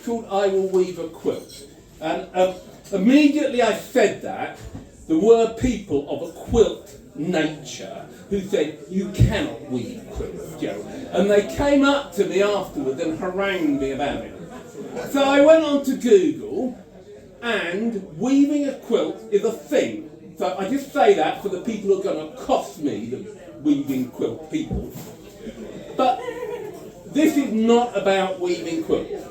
called I Will Weave a Quilt. And immediately I said that, there were people of a quilt nature who said, you cannot weave quilts, Joe. And they came up to me afterwards and harangued me about it. So I went on to Google, and weaving a quilt is a thing. So I just say that for the people who are going to cost me, the weaving quilt people. But this is not about weaving quilts.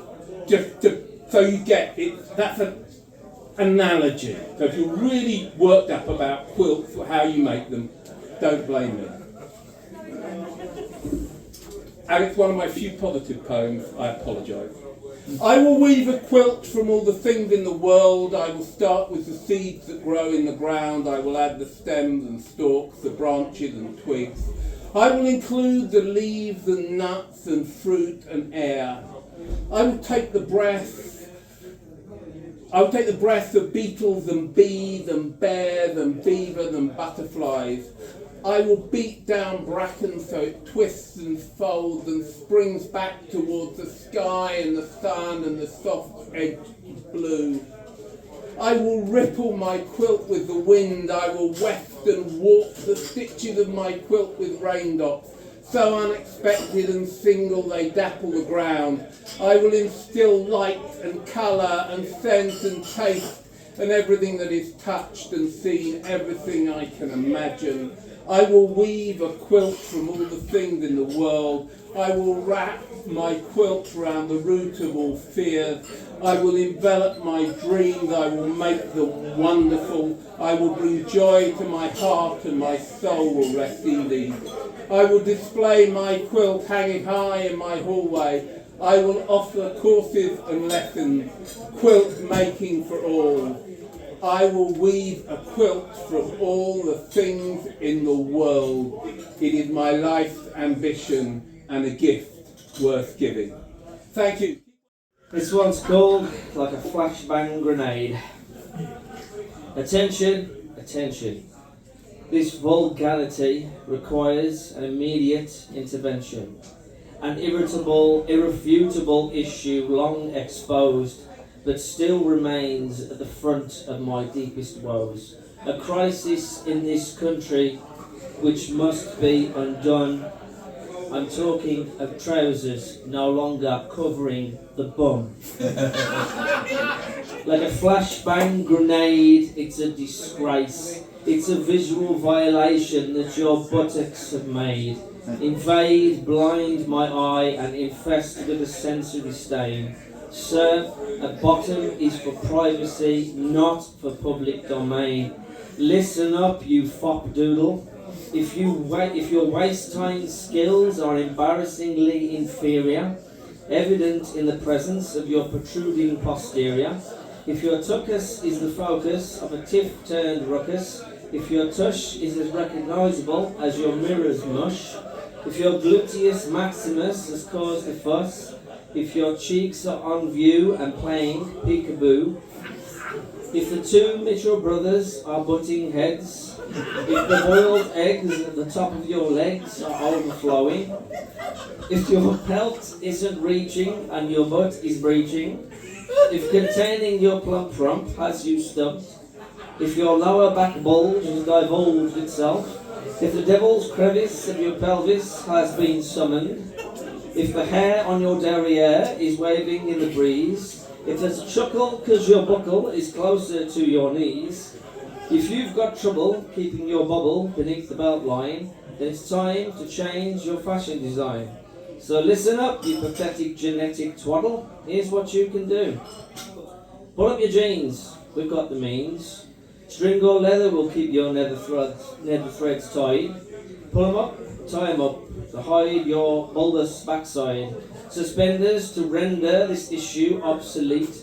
So you get it, that's an analogy. So if you're really worked up about quilts or how you make them, don't blame me. And it's one of my few positive poems, I apologise. I will weave a quilt from all the things in the world. I will start with the seeds that grow in the ground. I will add the stems and stalks, the branches and twigs. I will include the leaves and nuts and fruit and air. I will take the breath of beetles and bees and bears and beavers and butterflies. I will beat down bracken so it twists and folds and springs back towards the sky and the sun and the soft edged blue. I will ripple my quilt with the wind. I will weft and warp the stitches of my quilt with raindrops. So unexpected and single they dapple the ground. I will instill light and colour and scent and taste and everything that is touched and seen, everything I can imagine. I will weave a quilt from all the things in the world. I will wrap my quilt around the root of all fears. I will envelop my dreams. I will make them wonderful. I will bring joy to my heart and my soul will rest in thee. I will display my quilt hanging high in my hallway. I will offer courses and lessons, quilt making for all. I will weave a quilt from all the things in the world. It is my life's ambition and a gift worth giving. Thank you. This one's called Like a Flashbang Grenade. Attention, attention. This vulgarity requires an immediate intervention. An irrefutable issue long exposed, but still remains at the front of my deepest woes. A crisis in this country which must be undone. I'm talking of trousers no longer covering the bum. Like a flashbang grenade, it's a disgrace. It's a visual violation that your buttocks have made. Invade, blind my eye and infest with a sensory stain. Sir, a bottom is for privacy, not for public domain. Listen up, you fop doodle. If your waist-time skills are embarrassingly inferior, evident in the presence of your protruding posterior, if your tuchus is the focus of a tiff-turned ruckus, if your tush is as recognisable as your mirror's mush, if your gluteus maximus has caused a fuss, if your cheeks are on view and playing peekaboo, if the two Mitchell brothers are butting heads, if the boiled eggs at the top of your legs are overflowing, if your pelt isn't reaching and your butt is breaching, if containing your plump rump has you stumped, if your lower back bulge has divulged itself, if the devil's crevice of your pelvis has been summoned, if the hair on your derriere is waving in the breeze, if there's a chuckle because your buckle is closer to your knees, if you've got trouble keeping your bubble beneath the belt line, then it's time to change your fashion design. So listen up, you pathetic genetic twaddle. Here's what you can do. Pull up your jeans. We've got the means. String or leather will keep your nether threads tied. Pull them up, tie them up to hide your bulbous backside. Suspenders to render this issue obsolete.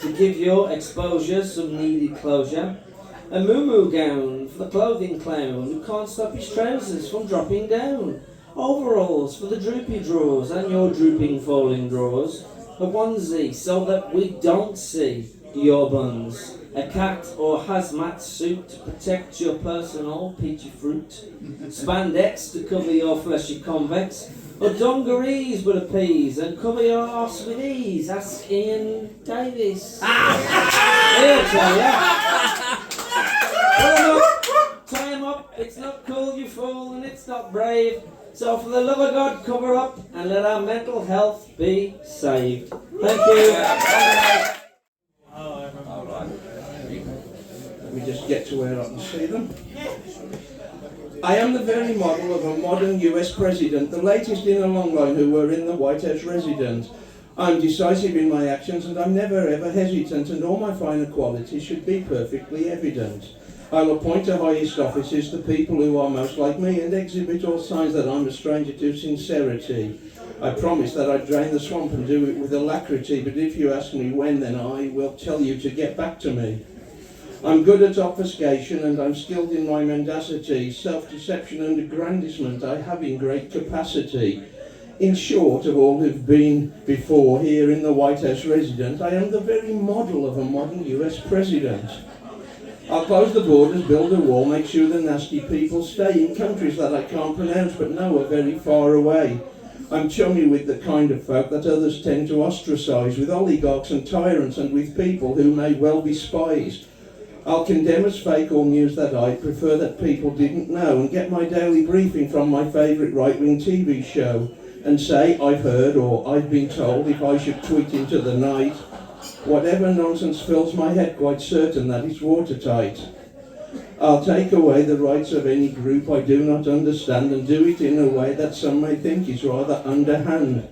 To give your exposure some needy closure. A moo-moo gown for the clothing clown who can't stop his trousers from dropping down. Overalls for the droopy drawers and your drooping falling drawers. A onesie so that we don't see your buns. A cat or hazmat suit to protect your personal peachy fruit. Spandex to cover your fleshy convex. or dungarees with a peas, and cover your arse with ease. Ask Ian Davis. He'll tell ya. Tie him up, it's not cool, you fool, and it's not brave. So for the love of God, cover up and let our mental health be saved. Thank you. Let me just get to where I can see them. I am the very model of a modern US president, the latest in a long line who were in the White House resident. I'm decisive in my actions and I'm never ever hesitant, and all my finer qualities should be perfectly evident. I'll appoint to highest offices the people who are most like me and exhibit all signs that I'm a stranger to sincerity. I promised that I'd drain the swamp and do it with alacrity, but if you ask me when, then I will tell you to get back to me. I'm good at obfuscation and I'm skilled in my mendacity, self-deception and aggrandisement I have in great capacity. In short, of all who've been before here in the White House resident, I am the very model of a modern US president. I'll close the borders, build a wall, make sure the nasty people stay in countries that I can't pronounce but know are very far away. I'm chummy with the kind of folk that others tend to ostracise, with oligarchs and tyrants and with people who may well be spies. I'll condemn as fake all news that I prefer that people didn't know, and get my daily briefing from my favourite right-wing TV show and say I've heard or I've been told if I should tweet into the night. Whatever nonsense fills my head, quite certain that it's watertight. I'll take away the rights of any group I do not understand and do it in a way that some may think is rather underhand.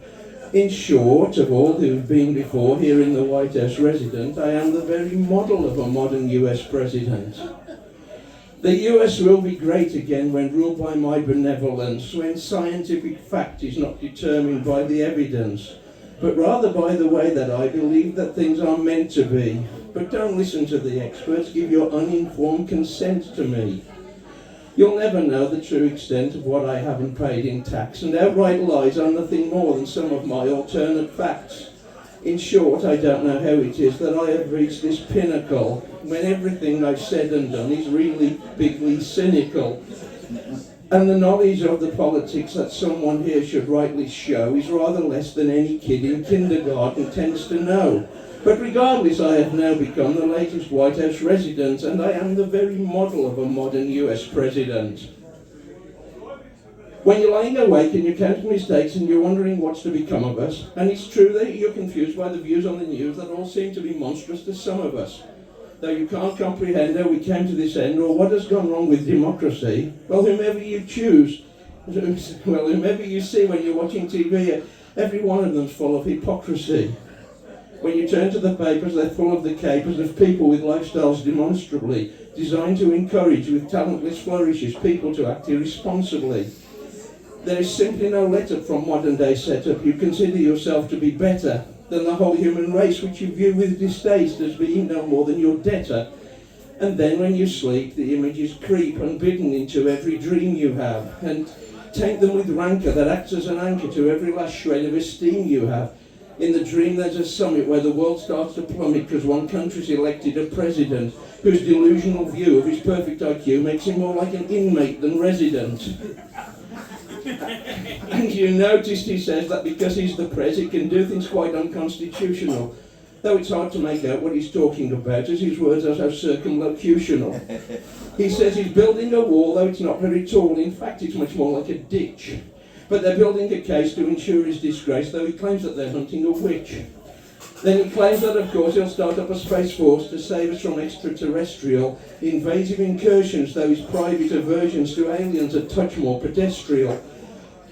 In short, of all who've been before here in the White House resident, I am the very model of a modern US president. The US will be great again when ruled by my benevolence, when scientific fact is not determined by the evidence, but rather by the way that I believe that things are meant to be. But don't listen to the experts, give your uninformed consent to me. You'll never know the true extent of what I haven't paid in tax, and outright lies are nothing more than some of my alternate facts. In short, I don't know how it is that I have reached this pinnacle, when everything I've said and done is really bigly cynical. And the knowledge of the politics that someone here should rightly show is rather less than any kid in kindergarten tends to know. But regardless, I have now become the latest White House resident, and I am the very model of a modern US president. When you're lying awake and you're counting mistakes and you're wondering what's to become of us, and it's true that you're confused by the views on the news that all seem to be monstrous to some of us, though you can't comprehend how we came to this end or what has gone wrong with democracy, well, whomever you choose, whomever you see when you're watching TV, every one of them's full of hypocrisy. When you turn to the papers, they're full of the capers of people with lifestyles demonstrably designed to encourage, with talentless flourishes, people to act irresponsibly. There is simply no let-up from modern-day setup. You consider yourself to be better than the whole human race, which you view with distaste as being no more than your debtor. And then when you sleep, the images creep unbidden into every dream you have, and taint them with rancour that acts as an anchor to every last shred of esteem you have. In the dream there's a summit where the world starts to plummet because one country's elected a president whose delusional view of his perfect IQ makes him more like an inmate than resident. And you noticed he says that because he's the pres, he can do things quite unconstitutional. Though it's hard to make out what he's talking about, as his words are so circumlocutional. He says he's building a wall, though it's not very tall. In fact, it's much more like a ditch. But they're building a case to ensure his disgrace, though he claims that they're hunting a witch. Then he claims that, of course, he'll start up a space force to save us from extraterrestrial invasive incursions, though his private aversions to aliens are a touch more pedestrian,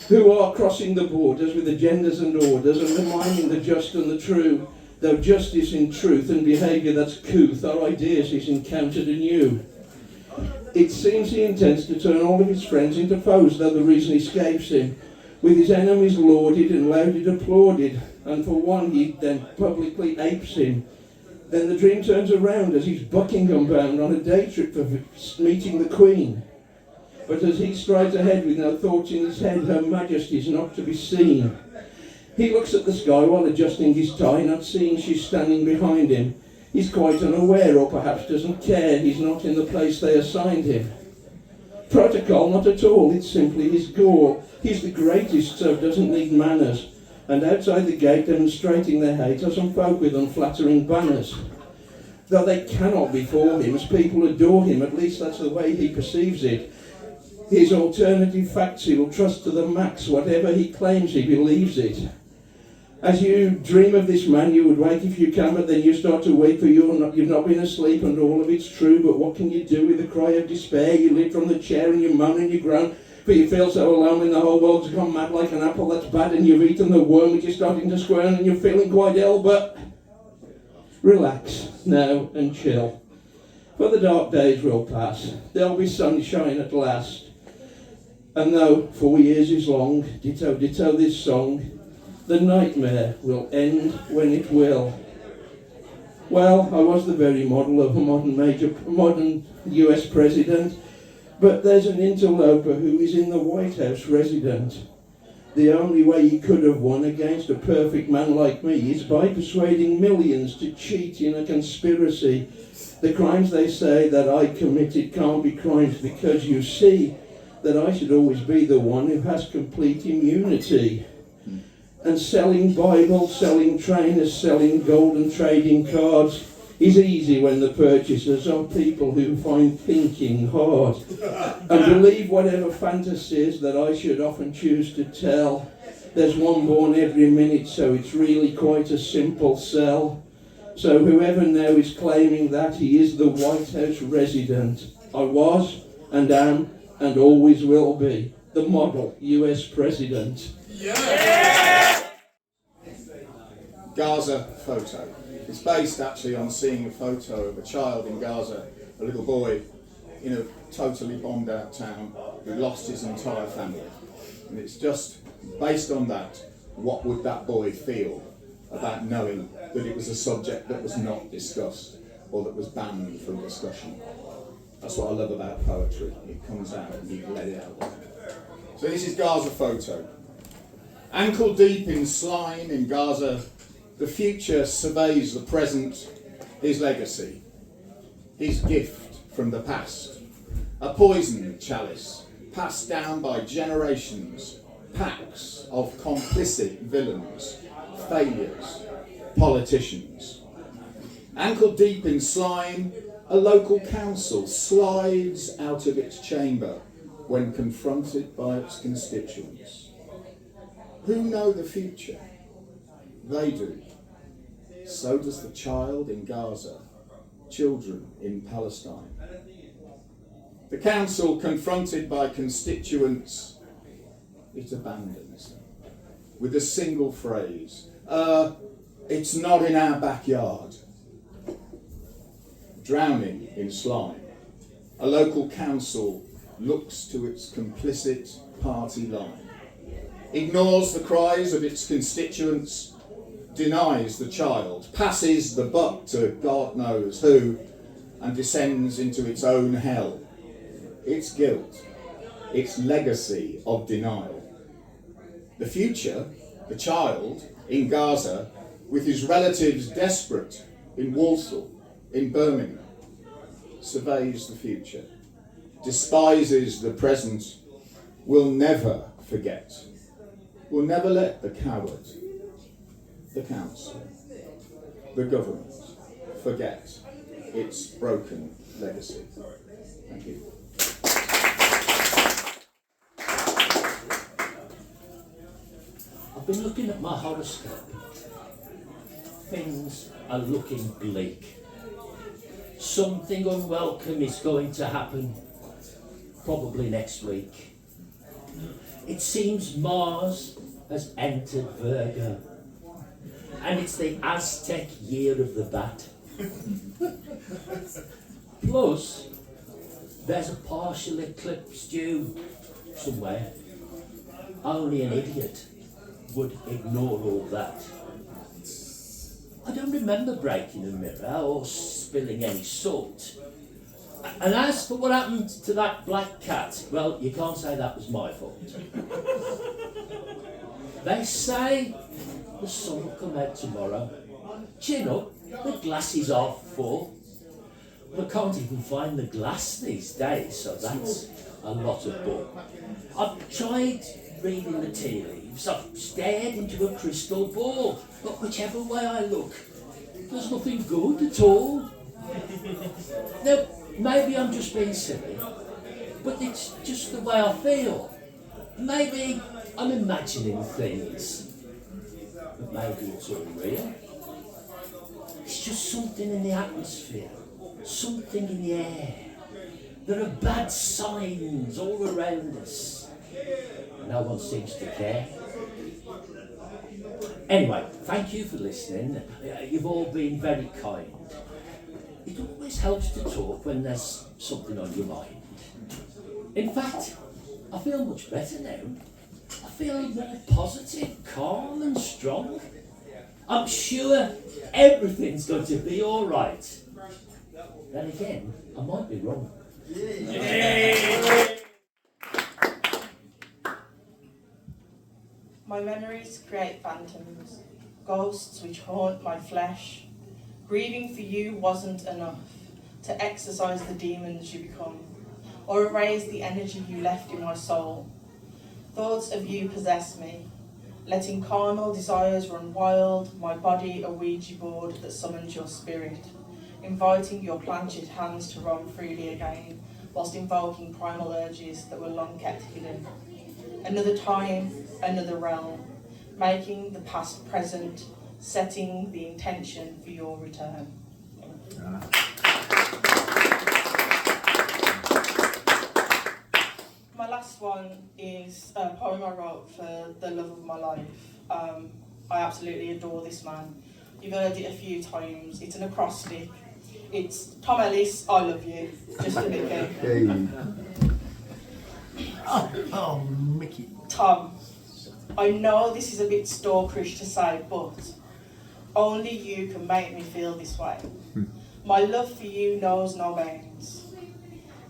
who are crossing the borders with agendas and orders, undermining the just and the true, though justice in truth and behaviour that's couth are ideas he's encountered anew. It seems he intends to turn all of his friends into foes, though the reason escapes him, with his enemies lauded and loudly applauded, and for one he then publicly apes him. Then the dream turns around as he's Buckingham bound on a day trip for meeting the Queen. But as he strides ahead with no thoughts in his head, Her Majesty's not to be seen. He looks at the sky while adjusting his tie, not seeing she's standing behind him. He's quite unaware, or perhaps doesn't care, he's not in the place they assigned him. Protocol, not at all, it's simply his goal. He's the greatest, so doesn't need manners. And outside the gate, demonstrating their hate, are some folk with unflattering banners. Though they cannot be for him, as people adore him, at least that's the way he perceives it. His alternative facts he will trust to the max, whatever he claims he believes it. As you dream of this man, you would wake if you can, but then you start to weep for you've not been asleep and all of it's true, but what can you do with the cry of despair? You lift from the chair and you moan and you groan, for you feel so alone when the whole world's gone mad like an apple that's bad and you've eaten the worm which is starting to squirm and you're feeling quite ill, but relax now and chill. For the dark days will pass, there'll be sunshine at last. And though 4 years is long, ditto ditto this song, the nightmare will end when it will. Well, I was the very model of a modern US president, but there's an interloper who is in the White House resident. The only way he could have won against a perfect man like me is by persuading millions to cheat in a conspiracy. The crimes they say that I committed can't be crimes because you see that I should always be the one who has complete immunity. And selling Bibles, selling trainers, selling gold and trading cards is easy when the purchasers are people who find thinking hard. And believe whatever fantasies that I should often choose to tell. There's one born every minute, so it's really quite a simple sell. So whoever now is claiming that he is the White House resident, I was and am and always will be the model US president. Gaza photo. It's based actually on seeing a photo of a child in Gaza, a little boy in a totally bombed out town who lost his entire family. And it's just based on that, what would that boy feel about knowing that it was a subject that was not discussed or that was banned from discussion. That's what I love about poetry. It comes out and you let it out there. So this is Gaza photo. Ankle deep in slime in Gaza, the future surveys the present, his legacy, his gift from the past. A poison chalice passed down by generations, packs of complicit villains, failures, politicians. Ankle deep in slime, a local council slides out of its chamber when confronted by its constituents. Who know the future? They do. So does the child in Gaza, children in Palestine. The council, confronted by constituents, it abandons them with a single phrase, it's not in our backyard. Drowning in slime, a local council looks to its complicit party line, ignores the cries of its constituents, denies the child, passes the buck to God knows who, and descends into its own hell, its guilt, its legacy of denial. The future, the child in Gaza, with his relatives desperate in Walsall, in Birmingham, surveys the future, despises the present, will never forget, will never let the coward, the council, the government forget its broken legacy. Thank you. I've been looking at my horoscope. Things are looking bleak. Something unwelcome is going to happen, probably next week. It seems Mars has entered Virgo, and it's the Aztec year of the bat. Plus, there's a partial eclipse due somewhere. Only an idiot would ignore all that. I don't remember breaking a mirror or spilling any salt. And as for what happened to that black cat, well, you can't say that was my fault. They say the sun will come out tomorrow. Chin up, the glasses are full. I can't even find the glass these days, so that's a lot of bore. I've tried reading the tea leaves, I've stared into a crystal ball, but whichever way I look, there's nothing good at all. Now, maybe I'm just being silly, but it's just the way I feel. Maybe I'm imagining things, but maybe it's all real. It's just something in the atmosphere, something in the air. There are bad signs all around us. No one seems to care. Anyway, thank you for listening. You've all been very kind. It always helps to talk when there's something on your mind. In fact, I feel much better now. I feel more positive, calm and strong. I'm sure everything's going to be all right. Then again, I might be wrong. My memories create phantoms, ghosts which haunt my flesh. Grieving for you wasn't enough to exorcise the demons you become, or erase the energy you left in my soul. Thoughts of you possess me, letting carnal desires run wild, my body a Ouija board that summons your spirit, inviting your planted hands to roam freely again, whilst invoking primal urges that were long kept hidden. Another time, another realm, making the past present, setting the intention for your return. My last one is a poem I wrote for the love of my life. I absolutely adore this man. You've heard it a few times. It's an acrostic. It's Tom Ellis, I love you. Just a bit. Oh, Mickey. Tom, I know this is a bit stalkerish to say, but only you can make me feel this way. My love for you knows no bounds.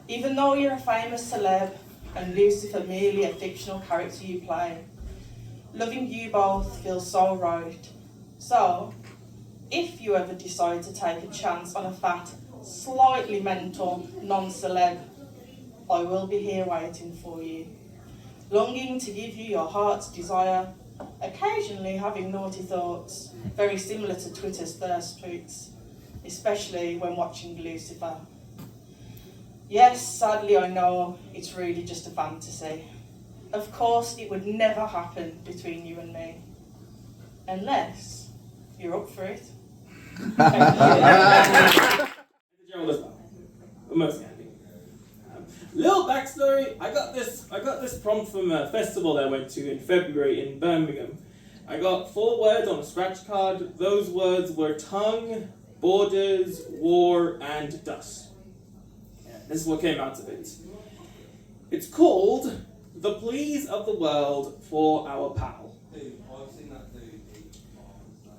Even though you're a famous celeb and Lucifer merely a fictional character you play, loving you both feels so right. So, if you ever decide to take a chance on a fat, slightly mental, non-celeb, I will be here waiting for you, longing to give you your heart's desire, occasionally having naughty thoughts, very similar to Twitter's thirst tweets, especially when watching Lucifer. Yes, sadly I know it's really just a fantasy. Of course it would never happen between you and me, unless you're up for it. Little backstory, I got this prompt from a festival I went to in February in Birmingham. I got 4 words on a scratch card. Those words were tongue, borders, war, and dust. This is what came out of it. It's called The Pleas of the World for Our Pal.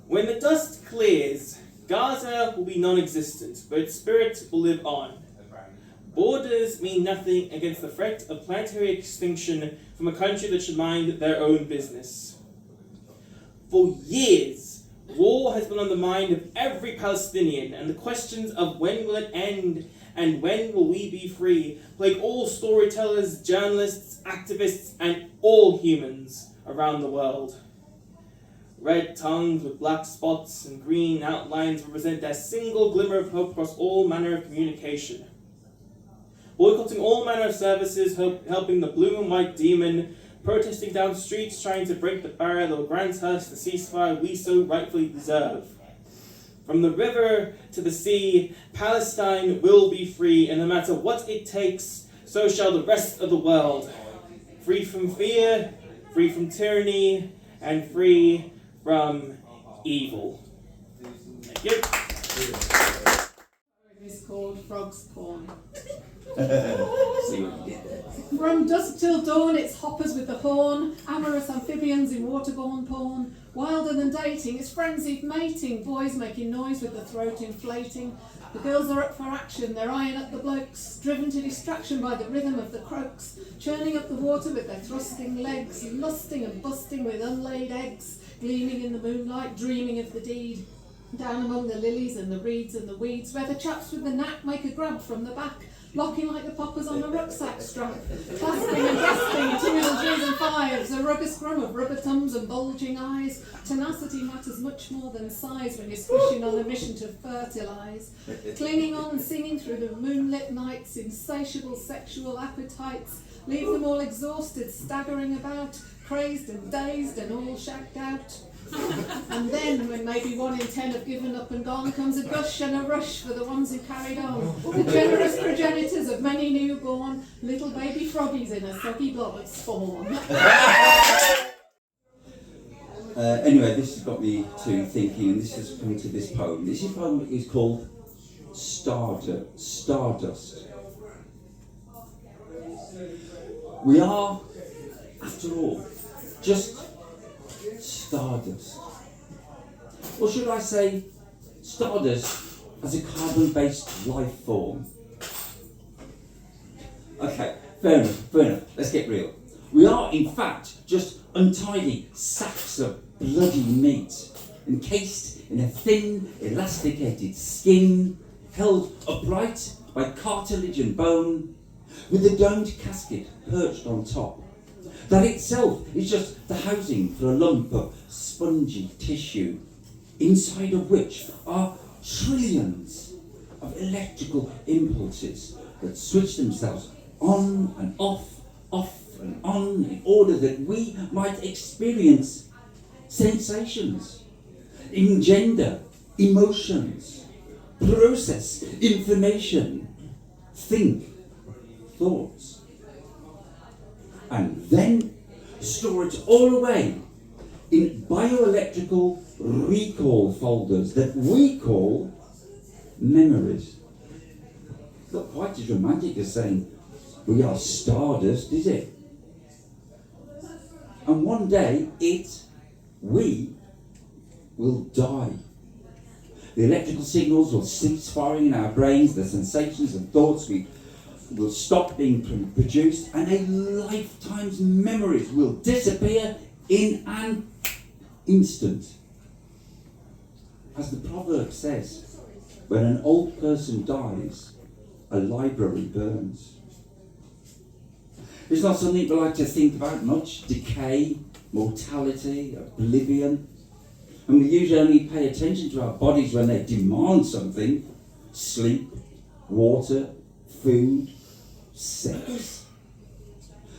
When the dust clears, Gaza will be non-existent, but its spirit will live on. Borders mean nothing against the threat of planetary extinction from a country that should mind their own business. For years, war has been on the mind of every Palestinian, and the questions of when will it end and when will we be free plague all storytellers, journalists, activists, and all humans around the world. Red tongues with black spots and green outlines represent that single glimmer of hope across all manner of communication. Boycotting all manner of services, helping the blue and white demon, protesting down streets trying to break the barrier that will grant us the ceasefire we so rightfully deserve. From the river to the sea, Palestine will be free, and no matter what it takes, so shall the rest of the world. Free from fear, free from tyranny, and free from evil. Thank you. It's called Frog's Porn. See what you did there. From dusk till dawn, it's hoppers with the horn, amorous amphibians in waterborne porn. Wilder than dating, it's frenzied mating, boys making noise with the throat inflating. The girls are up for action, they're eyeing up the blokes, driven to distraction by the rhythm of the croaks, churning up the water with their thrusting legs, lusting and busting with unlaid eggs, gleaming in the moonlight, dreaming of the deed. Down among the lilies and the reeds and the weeds, where the chaps with the knack make a grab from the back, locking like the poppers on a rucksack strap, clasping and grasping, 2 little G's and 5s, a rubber scrum of rubber tums and bulging eyes. Tenacity matters much more than size when you're squishing on a mission to fertilise. Clinging on and singing through the moonlit nights, insatiable sexual appetites, leave them all exhausted, staggering about, crazed and dazed and all shacked out. And then, when maybe 1 in 10 have given up and gone, comes a gush and a rush for the ones who carried on. The generous progenitors of many newborn little baby froggies in a soggy blob of spawn. Anyway, this has got me to thinking, and this has come to this poem. This poem is called Stardust. We are, after all, just stardust. Or should I say, stardust as a carbon-based life form? Okay, fair enough, let's get real. We are, in fact, just untidy sacks of bloody meat, encased in a thin, elasticated skin, held upright by cartilage and bone, with a domed casket perched on top. That itself is just the housing for a lump of spongy tissue, inside of which are trillions of electrical impulses that switch themselves on and off and on, in order that we might experience sensations, engender emotions, process information, think thoughts, and then store it all away in bioelectrical recall folders that we call memories. It's not quite as romantic as saying we are stardust, is it? And one day we will die. The electrical signals will cease firing in our brains, the sensations and thoughts will stop being produced, and a lifetime's memories will disappear in an instant. As the proverb says, when an old person dies, a library burns. It's not something we like to think about much: decay, mortality, oblivion. And we usually only pay attention to our bodies when they demand something: sleep, water, food, sex.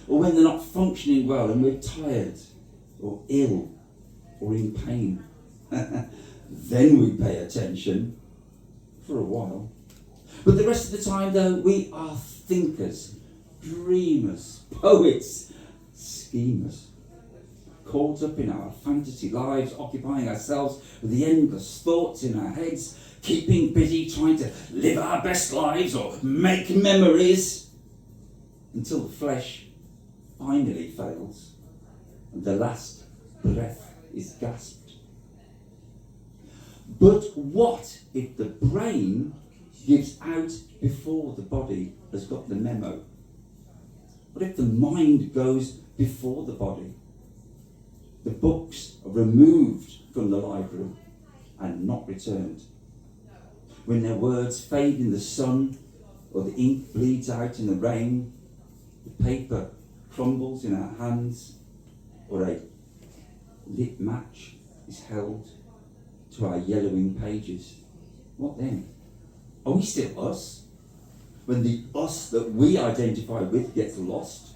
Or when they're not functioning well and we're tired or ill or in pain. Then we pay attention for a while. But the rest of the time, though, we are thinkers, dreamers, poets, schemers, caught up in our fantasy lives, occupying ourselves with the endless thoughts in our heads, keeping busy trying to live our best lives or make memories, until the flesh finally fails and the last breath is gasped. But what if the brain gives out before the body has got the memo? What if the mind goes before the body? The books are removed from the library and not returned. When their words fade in the sun, or the ink bleeds out in the rain, the paper crumbles in our hands, or a lit match is held to our yellowing pages. What then? Are we still us? When the us that we identify with gets lost?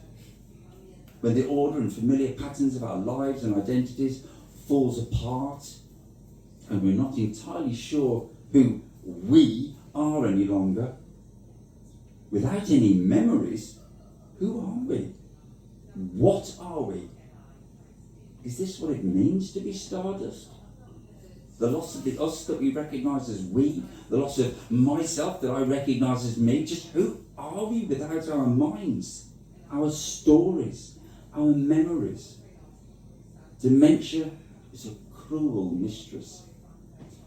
When the order and familiar patterns of our lives and identities falls apart, and we're not entirely sure who we are any longer? Without any memories, who are we? What are we? Is this what it means to be stardust? The loss of the us that we recognise as we, the loss of myself that I recognise as me. Just who are we without our minds, our stories, our memories? Dementia is a cruel mistress,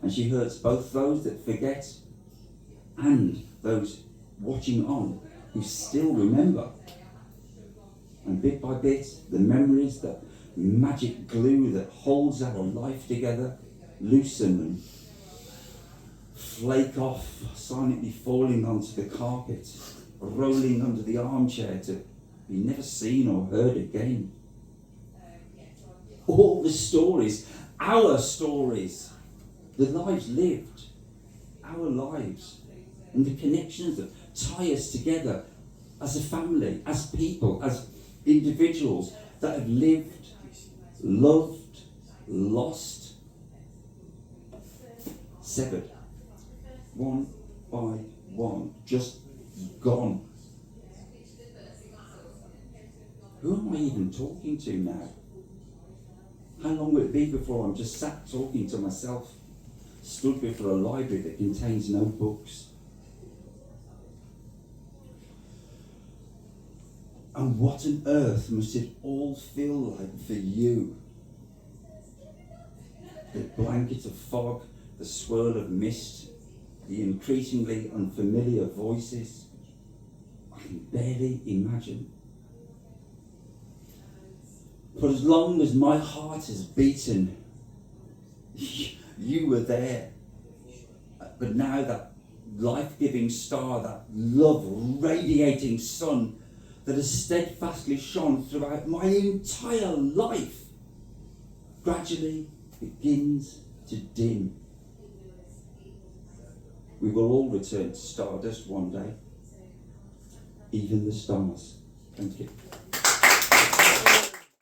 and she hurts both those that forget and those watching on who still remember. And bit by bit, the memories, the magic glue that holds our life together, loosen and flake off, silently falling onto the carpet, rolling under the armchair to be never seen or heard again. All the stories, our stories, the lives lived, our lives, and the connections that tie us together as a family, as people, as individuals that have lived, loved, lost, severed, one by one, just gone. Who am I even talking to now? How long will it be before I'm just sat talking to myself, stood before a library that contains no books? And what on earth must it all feel like for you? The blanket of fog, the swirl of mist, the increasingly unfamiliar voices. I can barely imagine. For as long as my heart has beaten, you were there. But now that life-giving star, that love-radiating sun that has steadfastly shone throughout my entire life, gradually begins to dim. We will all return to stardust one day, even the stars. Thank you.